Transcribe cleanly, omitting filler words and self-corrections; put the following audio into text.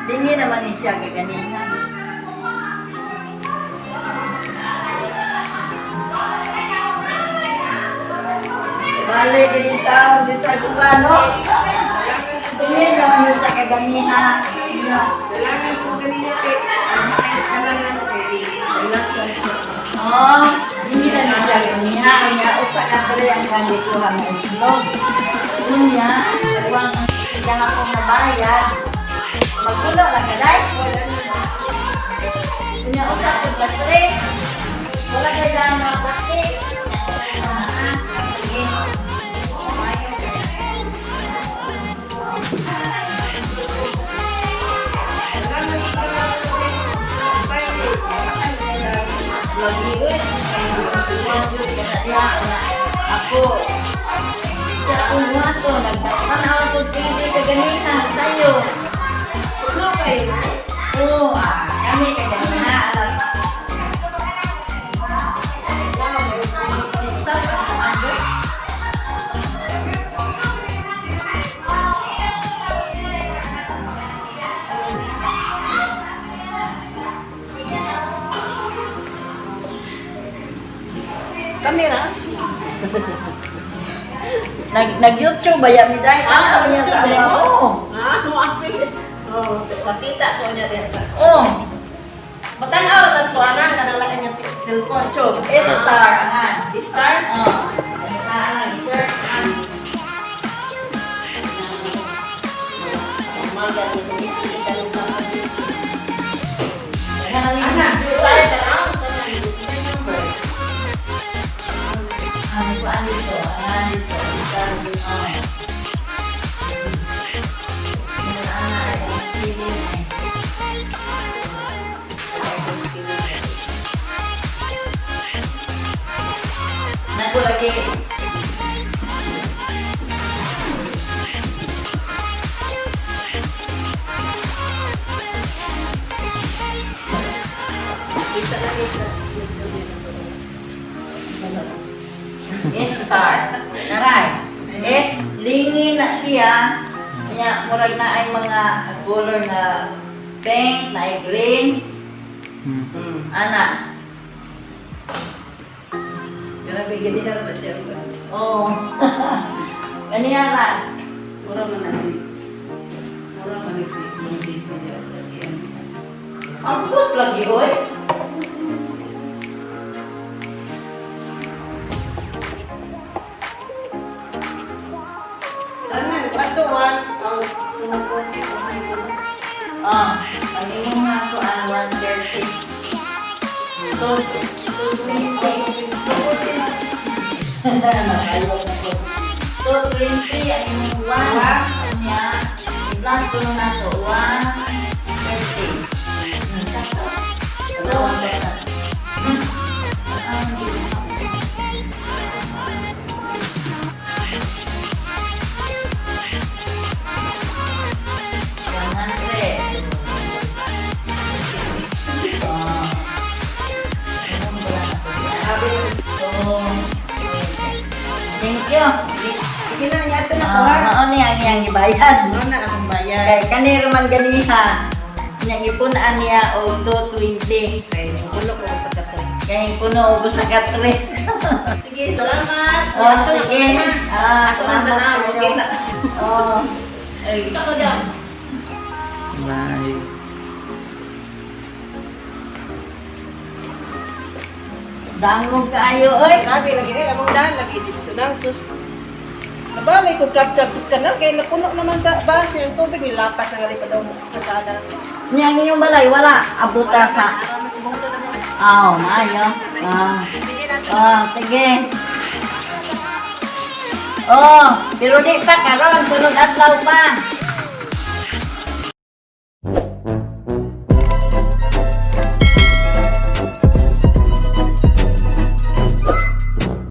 Dingi naman ni siya kaganina. Bale, ganyan tao dito sa Bukano. Dingi naman ni siya kaganina. Kailangan po ganito kay alam Oh, hindi na ni siya kaganina. Kanya, usa ka pala ang kandituhan ng islog. Kunya, huwag ang akong nabayad. Magpulo lang ka, day. Kunya, usa ko batri. Wala ka dyan mga plastic. Sige. Ako sa kuha to, nagpanaw ko TV sa ganina tayo. Ano kayo? Oo, kami kaganina. Kamera? Nag-YouTube ba yan? YouTube din mo? Oo. Ano affiliate? Oh, pakita ko niya din sa. Oo. Matanaw tas ko ana kanalakan niya cellphone chog. Star, nga. Star? Oo. Search. Ana, star ka lang. Ano dito? Star dito. Naku lagi. Isa lagi sa Star. Naray. Lingi na siya. Kanya, murag na ay mga color na pink, na ay green. Ana. Grabe gini ka ba siya? Oo. Ganyan lang. Mura man na si. Mura man na si. Hindi siya sa iyan. Ang good lagi, oy. Tanan, patuwan ang tungkol Ang imong nga ako, 130. So, 220. So, 20 ang imong 1. Kanya, i-plus ko na ito, 130. Dalawang beses. Thank you. Sige na, yato na ko ha. Ano yang ibayad? Ano na akong bayad? Kay kaniro man ganiha. Yang ipunaan niya og 220. Kaya ulo ko sa kato. Kaya puno og sa katre. Sige, salamat. Oh, Yato na ko sige. na. Ako na na, okay na. Oh. Ay, kita ko dyan. Bye. Dangog kaayo oy. Grabe, lagi na, among daan, lagi dito na. Sus. Aba, may kugkap-kapis ka na. Kaya napuno naman sa bus. Yung tubig, nilapas na rin pa daw mo sa sana. Nya yung balay wala abuta sa. Mas bungto na mo. Aw, maayo. Sige na. Sige. Oh, pero di pa karon sunod adlaw pa.